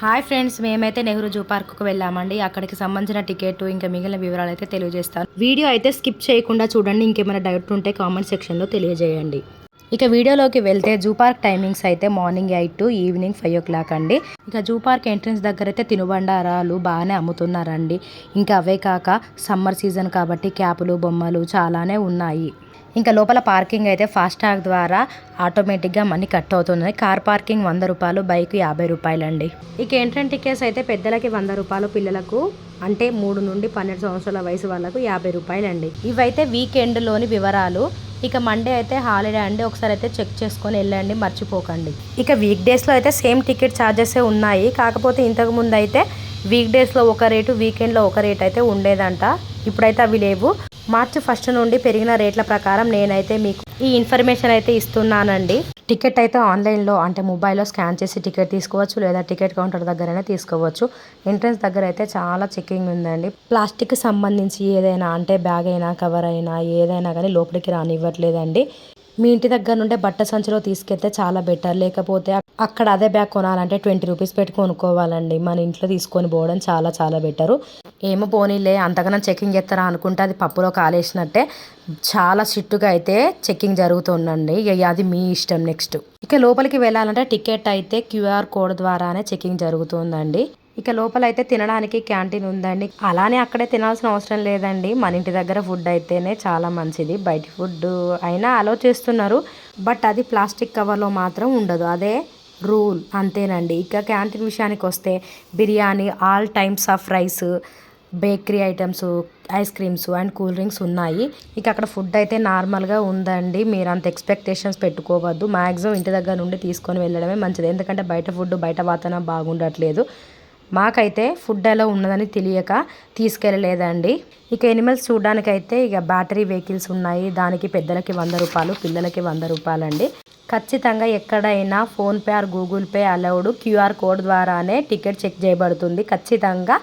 Hi friends, మేమైతే Nehru zoo పార్క్కు వెళ్ళామండి. అక్కడికి సంబంధించిన టికెట్ ఇంకా మిగిలిన వివరాలు అయితే తెలియజేస్తాను. వీడియో అయితే స్కిప్ చేయకుండా చూడండి. ఇంకేమైనా డౌట్ ఉంటే కామెంట్ సెక్షన్లో తెలియజేయండి. ఇక వీడియోలోకి వెళ్తే జూ పార్క్ టైమింగ్స్ అయితే మార్నింగ్ 8 to ఈవినింగ్ 5 o'clock అండి. ఇక జూ పార్క్ ఎంట్రన్స్ దగ్గర అయితే తినుబండారాలు బాగానే అమ్ముతున్నారండి. ఇంకా అవే కాక సమ్మర్ సీజన్ కాబట్టి క్యాపులు బొమ్మలు చాలానే ఉన్నాయి. ఇంకా లోపల పార్కింగ్ అయితే ఫాస్టాగ్ ద్వారా ఆటోమేటిక్గా మనీ కట్ అవుతుంది. కార్ పార్కింగ్ 100 రూపాయలు, బైక్ 50 రూపాయలండి. ఇక ఎంట్రన్స్ టికెట్స్ అయితే పెద్దలకి 100 రూపాయలు, పిల్లలకు అంటే 3 నుండి 12 సంవత్సరాల వయసు వాళ్ళకు 50 రూపాయలండి. ఇవైతే వీకెండ్లోని వివరాలు. ఇక మండే అయితే హాలిడే అండి. ఒకసారి అయితే చెక్ చేసుకొని వెళ్ళండి, మర్చిపోకండి. ఇక వీక్ డేస్లో అయితే సేమ్ టికెట్ ఛార్జెసే ఉన్నాయి. కాకపోతే ఇంతకుముందు అయితే వీక్ డేస్లో ఒక రేటు, వీకెండ్లో ఒక రేట్ అయితే ఉండేదంట. ఇప్పుడైతే అవి లేవు. మార్చి 1 నుండి పెరిగిన రేట్ల ప్రకారం నేనైతే మీకు ఈ ఇన్ఫర్మేషన్ అయితే ఇస్తున్నానండి. టికెట్ అయితే ఆన్లైన్లో అంటే మొబైల్లో స్కాన్ చేసి టికెట్ తీసుకోవచ్చు, లేదా టికెట్ కౌంటర్ దగ్గరైనా తీసుకోవచ్చు. ఎంట్రన్స్ దగ్గర అయితే చాలా చెకింగ్ ఉందండి. ప్లాస్టిక్ సంబంధించి ఏదైనా అంటే బ్యాగ్ అయినా కవర్ అయినా ఏదైనా కానీ లోపలికి రానివ్వట్లేదండి. మీ ఇంటి దగ్గర నుండే బట్ట సంచిలో తీసుకెళ్తే చాలా బెటర్. లేకపోతే అక్కడ అదే బ్యాగ్ కొనాలంటే 20 రూపీస్ పెట్టి కొనుక్కోవాలండి. మన ఇంట్లో తీసుకొని పోవడం చాలా చాలా బెటరు. ఏమో పోనీలే అంతగానో చెకింగ్ చేస్తారా అనుకుంటే అది పప్పులో కాలేసినట్టే. చాలా స్ట్రిక్ట్గా అయితే చెకింగ్ జరుగుతుందండి. అది మీ ఇష్టం. నెక్స్ట్ ఇక లోపలికి వెళ్ళాలంటే టికెట్ అయితే క్యూఆర్ కోడ్ ద్వారానే చెకింగ్ జరుగుతుందండి. ఇక లోపల అయితే తినడానికి క్యాంటీన్ ఉందండి. అలానే అక్కడే తినాల్సిన అవసరం లేదండి. మన ఇంటి దగ్గర ఫుడ్ అయితేనే చాలా మంచిది. బయట ఫుడ్ అయినా అలో చేస్తున్నారు, బట్ అది ప్లాస్టిక్ కవర్లో మాత్రం ఉండదు. అదే రూల్, అంతేనండి. ఇక క్యాంటీన్ విషయానికి వస్తే biryani, all times of rice, bakery items, ice creams and cool drinks ఉన్నాయి. ఇక అక్కడ ఫుడ్ అయితే నార్మల్గా ఉందండి. మీరు అంత ఎక్స్పెక్టేషన్స్ పెట్టుకోవద్దు. మ్యాక్సిమం ఇంటి దగ్గర నుండి తీసుకొని వెళ్ళడమే మంచిది. ఎందుకంటే బయట ఫుడ్, బయట వాతావరణం బాగుండట్లేదు. మాకైతే ఫుడ్ ఎలా ఉన్నదని తెలియక తీసుకెళ్ళలేదండి. ఇక ఎనిమల్స్ చూడడానికైతే ఇక బ్యాటరీ వెహికల్స్ ఉన్నాయి. దానికి పెద్దలకి 100 రూపాయలు, పిల్లలకి 100 రూపాయలండి. ఖచ్చితంగా ఎక్కడైనా PhonePe are Google pay allowed. QR code ద్వారానే టికెట్ చెక్ చేయబడుతుంది. ఖచ్చితంగా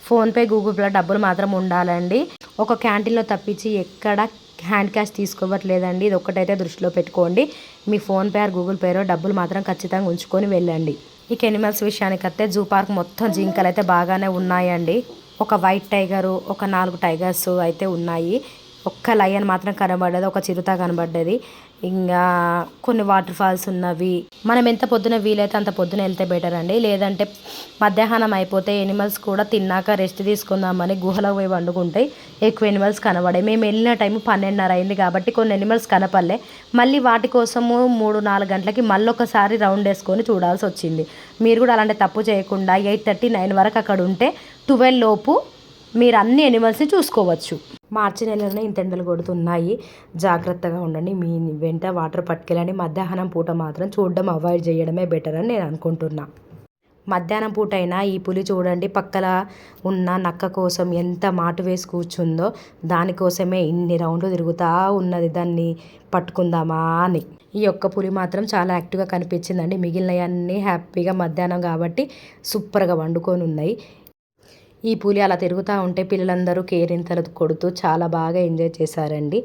ఫోన్పే, గూగుల్ పే డబ్బులు మాత్రం ఉండాలండి. ఒక క్యాంటీన్లో తప్పించి ఎక్కడ హ్యాండ్ క్యాష్ తీసుకోవట్లేదండి. ఇది ఒక్కటైతే దృష్టిలో పెట్టుకోండి. మీ ఫోన్పే ఆర్ గూగుల్ పేలో డబ్బులు మాత్రం ఖచ్చితంగా ఉంచుకొని వెళ్ళండి. ఇక ఎనిమల్స్ విషయానికి వస్తే జూ పార్క్ మొత్తం జింకలు అయితే బాగానే ఉన్నాయండి. ఒక వైట్ టైగరు, ఒక 4 టైగర్స్ అయితే ఉన్నాయి. ఒక్క లయన్ మాత్రం కనబడ్డది, ఒక చిరుత కనబడ్డది. ఇంకా కొన్ని వాటర్ ఫాల్స్ ఉన్నవి. మనం ఎంత పొద్దున వీలైతే అంత పొద్దున వెళ్తే బెటర్ అండి. లేదంటే మధ్యాహ్నం అయిపోతే ఎనిమల్స్ కూడా తిన్నాక రెస్ట్ తీసుకుందామని గుహలకు పోయి వండుకుంటాయి. ఎక్కువ ఎనిమల్స్ కనబడాయి. మేము వెళ్ళిన టైం 12:30 అయింది కాబట్టి కొన్ని ఎనిమల్స్ కనపడలే. మళ్ళీ వాటి కోసము 3-4 గంటలకి మళ్ళీ ఒకసారి రౌండ్ వేసుకొని చూడాల్సి వచ్చింది. మీరు కూడా అలాంటి తప్పు చేయకుండా 8:30-9 వరకు అక్కడ ఉంటే 12 లోపు మీరు అన్ని ఎనిమల్స్ని చూసుకోవచ్చు. మార్చి నెలలోనే ఇంత ఎండలు కొడుతున్నాయి. జాగ్రత్తగా ఉండండి. మీ వెంట వాటర్ పట్టుకెళ్ళండి. మధ్యాహ్నం పూట మాత్రం చూడడం అవాయిడ్ చేయడమే బెటర్ అని నేను అనుకుంటున్నా. మధ్యాహ్నం పూట అయినా ఈ పులి చూడండి, పక్కన ఉన్న నక్క కోసం ఎంత మాటు వేసి కూర్చుందో. దానికోసమే ఇన్ని రౌండ్లు తిరుగుతూ ఉన్నది, దాన్ని పట్టుకుందామా అని. ఈ ఒక్క పులి మాత్రం చాలా యాక్టివ్గా కనిపించిందండి. మిగిలినవన్నీ హ్యాపీగా మధ్యాహ్నం కాబట్టి సూపర్గా వండుకొని ఉన్నాయి. ఈ పులి అలా తిరుగుతూ ఉంటే పిల్లలందరూ కేరింతలు కొడుతూ చాలా బాగా ఎంజాయ్ చేశారండి.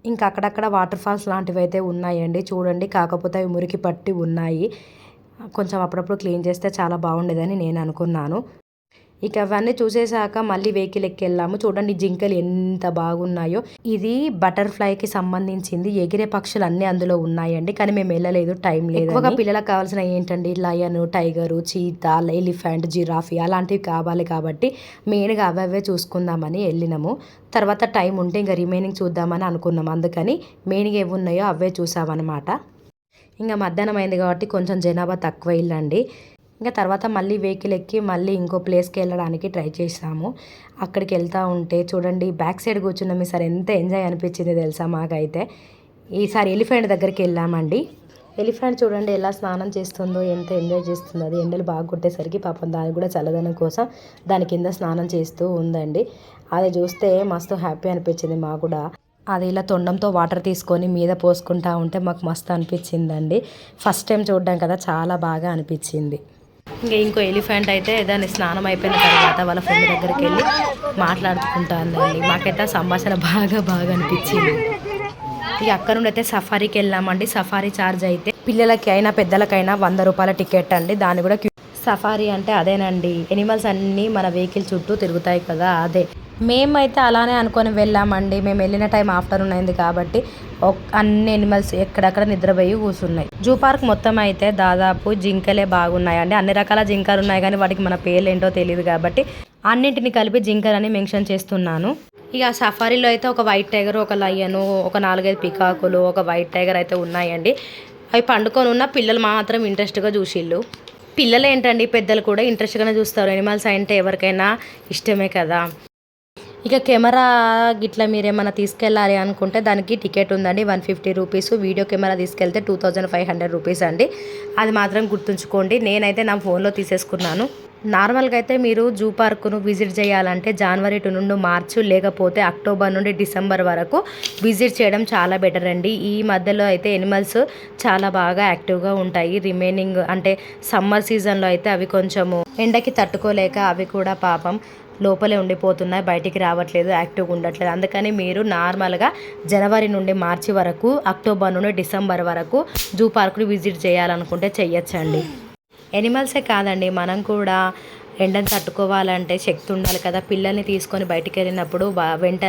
ఇంకా అక్కడక్కడ వాటర్ ఫాల్స్ లాంటివి అయితే ఉన్నాయండి చూడండి. కాకపోతే అవి మురికి పట్టి ఉన్నాయి. కొంచెం అప్పుడప్పుడు క్లీన్ చేస్తే చాలా బాగుండేదని నేను అనుకున్నాను. ఇక అవన్నీ చూసేసాక మళ్ళీ వెహికల్ ఎక్కి వెళ్ళాము. చూడండి జింకలు ఎంత బాగున్నాయో. ఇది బటర్ఫ్లైకి సంబంధించింది. ఎగిరే పక్షులు అన్నీ అందులో ఉన్నాయండి. కానీ మేము వెళ్ళలేదు, టైం లేదు. ఎక్కువగా పిల్లలకు కావాల్సిన ఏంటండి, lion, tiger, cheetah, elephant, giraffe అలాంటివి కావాలి కాబట్టి మెయిన్గా అవే చూసుకుందామని వెళ్ళినాము. తర్వాత టైం ఉంటే ఇంకా రిమైనింగ్ చూద్దామని అనుకున్నాం. అందుకని మెయిన్గా ఏవి ఉన్నాయో అవే చూసామన్నమాట. ఇంకా మధ్యాహ్నం అయింది కాబట్టి కొంచెం జనాభా తక్కువ వెళ్ళండి. ఇంకా తర్వాత మళ్ళీ వెహికల్ ఎక్కి మళ్ళీ ఇంకో ప్లేస్కి వెళ్ళడానికి ట్రై చేసాము. అక్కడికి వెళ్తూ ఉంటే చూడండి బ్యాక్ సైడ్ కూర్చున్నాం. ఈసారి ఎంత ఎంజాయ్ అనిపించింది తెలుసా మాకైతే. ఈసారి ఎలిఫెంట్ దగ్గరికి వెళ్ళామండి. ఎలిఫెంట్ చూడండి ఎలా స్నానం చేస్తుందో, ఎంత ఎంజాయ్ చేస్తుందో. అది ఎండలు బాగా కొట్టేసరికి పాపం దానికి కూడా చల్లదనం కోసం దాని కింద స్నానం చేస్తూ ఉందండి. అది చూస్తే మస్తు హ్యాపీ అనిపించింది మాకు కూడా. అది ఇలా తొండంతో వాటర్ తీసుకొని మీద పోసుకుంటా ఉంటే మాకు మస్తు అనిపించిందండి. ఫస్ట్ టైం చూడడం కదా, చాలా బాగా అనిపించింది. ఇంకా ఇంకో ఎలిఫెంట్ అయితే దాన్ని స్నానం అయిపోయిన తర్వాత వాళ్ళ ఫ్రెండ్ దగ్గరికి వెళ్ళి మాట్లాడుకుంటానండి. మాకైతే సంభాషణ బాగా అనిపించింది. ఇక అక్కడ నుండి అయితే సఫారీకి వెళ్ళామండి. సఫారీ ఛార్జ్ అయితే పిల్లలకి అయినా పెద్దలకైనా 100 రూపాయల టికెట్ అండి. దాన్ని కూడా సఫారీ అంటే అదేనండి, ఎనిమల్స్ అన్నీ మన వెహికల్ చుట్టూ తిరుగుతాయి కదా అదే. మేమైతే అలానే అనుకొని వెళ్ళామండి. మేము వెళ్ళిన టైం ఆఫ్టర్నూన్ అయింది కాబట్టి అన్ని ఎనిమల్స్ ఎక్కడక్కడ నిద్రపోయి కూర్చున్నాయి. జూ పార్క్ మొత్తం అయితే దాదాపు జింకలే బాగున్నాయండి. అన్ని రకాల జింకలు ఉన్నాయి కానీ వాటికి మన పేర్లు ఏంటో తెలియదు కాబట్టి అన్నింటిని కలిపి జింకలని మెన్షన్ చేస్తున్నాను. ఇక సఫారీలో అయితే ఒక వైట్ టైగర్, ఒక లయను, ఒక 4-5 పికాకులు, ఒక వైట్ టైగర్ అయితే ఉన్నాయండి. అవి పండుకొని ఉన్న పిల్లలు మాత్రం ఇంట్రెస్ట్గా చూసిళ్ళు. పిల్లలు ఏంటండి, పెద్దలు కూడా ఇంట్రెస్ట్గానే చూస్తారు. ఎనిమల్స్ అంటే ఎవరికైనా ఇష్టమే కదా. ఇక కెమెరా గిట్లా మీరేమన్నా తీసుకెళ్ళాలి అనుకుంటే దానికి టికెట్ ఉందండి, 150 రూపీస్. వీడియో కెమెరా తీసుకెళ్తే 2500 రూపీస్ అండి. అది మాత్రం గుర్తుంచుకోండి. నేనైతే నా ఫోన్లో తీసేసుకున్నాను. నార్మల్గా అయితే మీరు జూ పార్కును విజిట్ చేయాలంటే జనవరి 2 నుండి మార్చ్ లేకపోతే అక్టోబర్ నుండి డిసెంబర్ వరకు విజిట్ చేయడం చాలా బెటర్ అండి. ఈ మధ్యలో అయితే ఎనిమల్స్ చాలా బాగా యాక్టివ్గా ఉంటాయి. రిమైనింగ్ అంటే సమ్మర్ సీజన్లో అయితే అవి కొంచెము ఎండకి తట్టుకోలేక అవి కూడా పాపం లోపలే ఉండిపోతున్నాయి, బయటికి రావట్లేదు, యాక్టివ్గా ఉండట్లేదు. అందుకని మీరు నార్మల్గా జనవరి నుండి మార్చి వరకు, అక్టోబర్ నుండి డిసెంబర్ వరకు జూ పార్కుని విజిట్ చేయాలనుకుంటే చెయ్యొచ్చండి. ఎనిమల్సే కాదండి, మనం కూడా ఎండను తట్టుకోవాలంటే శక్తి ఉండాలి కదా. పిల్లల్ని తీసుకొని బయటికి వెళ్ళినప్పుడు వెంట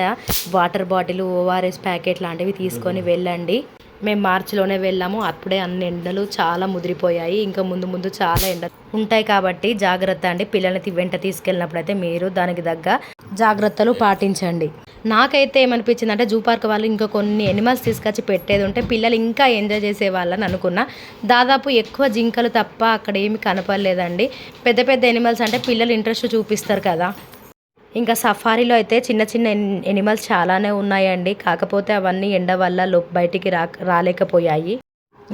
వాటర్ బాటిల్, ఓఆర్ఎస్ ప్యాకెట్ లాంటివి తీసుకొని వెళ్ళండి. మేము మార్చిలోనే వెళ్ళాము, అప్పుడే అన్ని ఎండలు చాలా ముదిరిపోయాయి. ఇంకా ముందు ముందు చాలా ఎండలు ఉంటాయి కాబట్టి జాగ్రత్త అండి. పిల్లల్ని వెంట తీసుకెళ్ళినప్పుడు అయితే మీరు దానికి తగ్గ జాగ్రత్తలు పాటించండి. నాకైతే ఏమనిపించింది అంటే జూ పార్క్ వాళ్ళు ఇంకా కొన్ని ఎనిమల్స్ తీసుకొచ్చి పెట్టేది ఉంటే పిల్లలు ఇంకా ఎంజాయ్ చేసేవాళ్ళని అనుకున్నా. దాదాపు ఎక్కువ జింకలు తప్ప అక్కడ ఏమి కనపడలేదండి. పెద్ద పెద్ద ఎనిమల్స్ అంటే పిల్లలు ఇంట్రెస్ట్ చూపిస్తారు కదా. ఇంకా సఫారీలో అయితే చిన్న చిన్న ఎనిమల్స్ చాలానే ఉన్నాయండి. కాకపోతే అవన్నీ ఎండ వల్ల బయటికి రాలేకపోయాయి.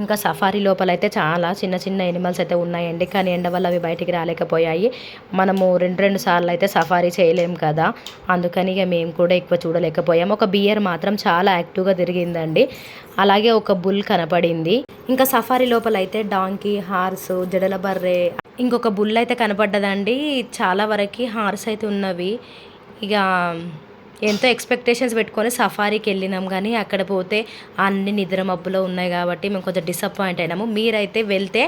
ఇంకా సఫారీ లోపల అయితే చాలా చిన్న చిన్న ఎనిమల్స్ అయితే ఉన్నాయండి, కానీ ఎండ వల్ల అవి బయటికి రాలేకపోయాయి. మనము రెండు సార్లు అయితే సఫారీ చేయలేము కదా, అందుకని ఇక మేము కూడా ఎక్కువ చూడలేకపోయాము. ఒక బియర్ మాత్రం చాలా యాక్టివ్గా తిరిగిందండి, అలాగే ఒక బుల్ కనపడింది. ఇంకా సఫారీ లోపల అయితే డాంకీ, హార్స్, జడల బర్రె, ఇంకొక బుల్ అయితే కనపడ్డదండి. చాలా వరకు హార్స్ అయితే ఉన్నవి. ఇక ఎంతో ఎక్స్పెక్టేషన్స్ పెట్టుకొని సఫారీకి వెళ్ళినాం, కానీ అక్కడ పోతే అన్ని నిద్ర మబ్బులో ఉన్నాయి కాబట్టి మేము కొంచెం డిసప్పాయింట్ అయినాము. మీరైతే వెళ్తే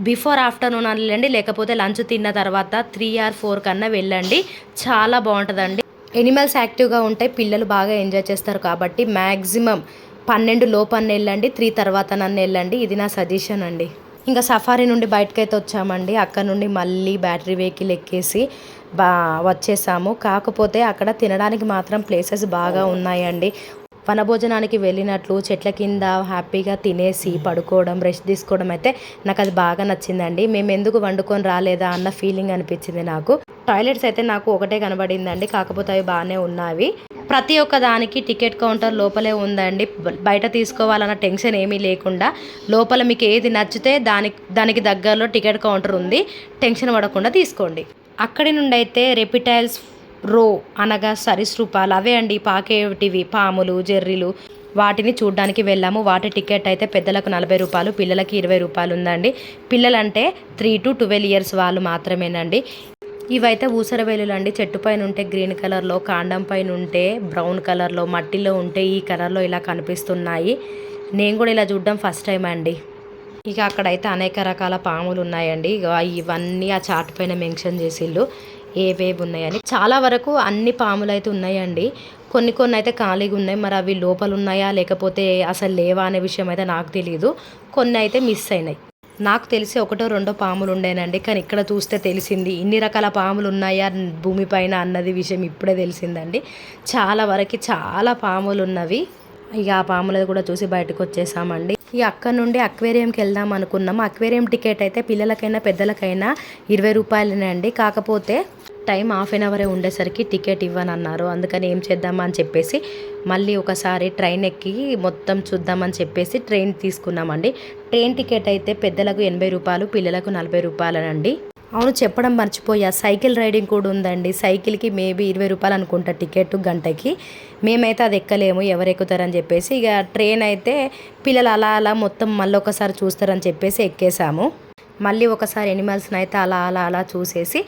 బిఫోర్ ఆఫ్టర్నూన్ వెళ్ళండి, లేకపోతే లంచ్ తిన్న తర్వాత 3 or 4 కన్నా వెళ్ళండి. చాలా బాగుంటుందండి. ఎనిమల్స్ యాక్టివ్గా ఉంటాయి, పిల్లలు బాగా ఎంజాయ్ చేస్తారు కాబట్టి మ్యాక్సిమం 12 లోపన్న వెళ్ళండి, 3 తర్వాత నన్ను వెళ్ళండి. ఇది నా సజెషన్ అండి. ఇంకా సఫారీ నుండి బయటకైతే వచ్చామండి. అక్కడ నుండి మళ్ళీ బ్యాటరీ వెహికల్ ఎక్కేసి వచ్చేసాము. కాకపోతే అక్కడ తినడానికి మాత్రం ప్లేసెస్ బాగా ఉన్నాయండి. వనభోజనానికి వెళ్ళినట్లు చెట్ల కింద హ్యాపీగా తినేసి పడుకోవడం, రెస్ట్ తీసుకోవడం అయితే నాకు అది బాగా నచ్చిందండి. మేము ఎందుకు వండుకొని రాలేదా అన్న ఫీలింగ్ అనిపించింది నాకు. టాయిలెట్స్ అయితే నాకు ఒకటే కనబడిందండి, కాకపోతే అవి బాగానే ఉన్నవి. ప్రతి ఒక్క దానికి టికెట్ కౌంటర్ లోపలే ఉందండి. బయట తీసుకోవాలన్న టెన్షన్ ఏమీ లేకుండా లోపల మీకు ఏది నచ్చితే దానికి దగ్గరలో టికెట్ కౌంటర్ ఉంది, టెన్షన్ పడకుండా తీసుకోండి. అక్కడి నుండి అయితే రెప్టైల్స్ రో అనగా సరీసృపాలు, అవే అండి పాకేటివి, పాములు, జెర్రీలు, వాటిని చూడడానికి వెళ్ళాము. వాటి టికెట్ అయితే పెద్దలకు 40 రూపాయలు, పిల్లలకి 20 రూపాయలు ఉందండి. పిల్లలంటే 3 to 12 years వాళ్ళు మాత్రమేనండి. ఇవైతే ఊసరవేలులు అండి. చెట్టు పైన ఉంటే గ్రీన్ కలర్లో, కాండం పైన ఉంటే బ్రౌన్ కలర్లో, మట్టిలో ఉంటే ఈ కలర్లో ఇలా కనిపిస్తున్నాయి. నేను కూడా ఇలా చూడడం ఫస్ట్ టైం అండి. ఇక అక్కడైతే అనేక రకాల పాములు ఉన్నాయండి. ఇవన్నీ ఆ చార్ట్ పైన మెన్షన్ చేసిళ్ళు ఏవేవి ఉన్నాయని. చాలా వరకు అన్ని పాములు అయితే ఉన్నాయండి. కొన్ని అయితే ఖాళీగా ఉన్నాయి. మరి అవి లోపల ఉన్నాయా లేకపోతే అసలు లేవా అనే విషయం అయితే నాకు తెలియదు. కొన్ని అయితే మిస్ అయినాయి. నాకు తెలిసి 1-2 పాములు ఉండేనండి, కానీ ఇక్కడ చూస్తే తెలిసింది ఇన్ని రకాల పాములు ఉన్నాయా భూమిపైన అన్నది విషయం ఇప్పుడే తెలిసిందండి. చాలా వరకు చాలా పాములు ఉన్నవి. ఇక ఆ పాములది కూడా చూసి బయటకు వచ్చేసామండి. ఇక అక్కడ నుండి అక్వేరియంకి వెళ్దాం అనుకున్నాము. అక్వేరియం టికెట్ అయితే పిల్లలకైనా పెద్దలకైనా 20 రూపాయలనే. కాకపోతే టైం 1/2 hour ఉండేసరికి టికెట్ ఇవ్వనన్నారు. అందుకని ఏం చేద్దామా అని చెప్పేసి మళ్ళీ ఒకసారి ట్రైన్ ఎక్కి మొత్తం చూద్దామని చెప్పేసి ట్రైన్ తీసుకున్నామండి. ట్రైన్ టికెట్ అయితే పెద్దలకు 80 రూపాయలు, పిల్లలకు 40 రూపాయలనండి. అవును, చెప్పడం మర్చిపోయా, సైకిల్ రైడింగ్ కూడా ఉందండి. సైకిల్కి మేబీ 20 రూపాయలు అనుకుంటా టికెట్ గంటకి. మేమైతే అది ఎక్కలేము, ఎవరు ఎక్కుతారని చెప్పేసి ఇక ట్రైన్ అయితే పిల్లలు అలా మొత్తం మళ్ళీ ఒకసారి చూస్తారని చెప్పేసి ఎక్కేసాము. మళ్ళీ ఒకసారి ఎనిమల్స్ని అయితే అలా చూసేసి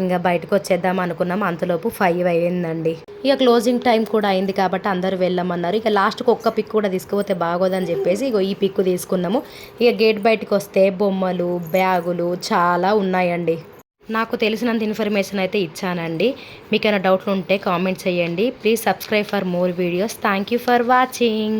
ఇంకా బయటకు వచ్చేద్దాం అనుకున్నాం, అంతలోపు 5 అయ్యిందండి. ఇక క్లోజింగ్ టైం కూడా అయింది కాబట్టి అందరూ వెళ్ళమన్నారు. ఇక లాస్ట్కి ఒక్క పిక్ కూడా తీసుకుపోతే బాగోదని చెప్పేసి ఇగో ఈ పిక్ తీసుకున్నాము. ఇక గేట్ బయటకు వస్తే బొమ్మలు, బ్యాగులు చాలా ఉన్నాయండి. నాకు తెలిసినంత ఇన్ఫర్మేషన్ అయితే ఇచ్చానండి. మీకు ఏమైనా డౌట్లు ఉంటే కామెంట్ చేయండి. Please subscribe for more videos. Thank you for watching.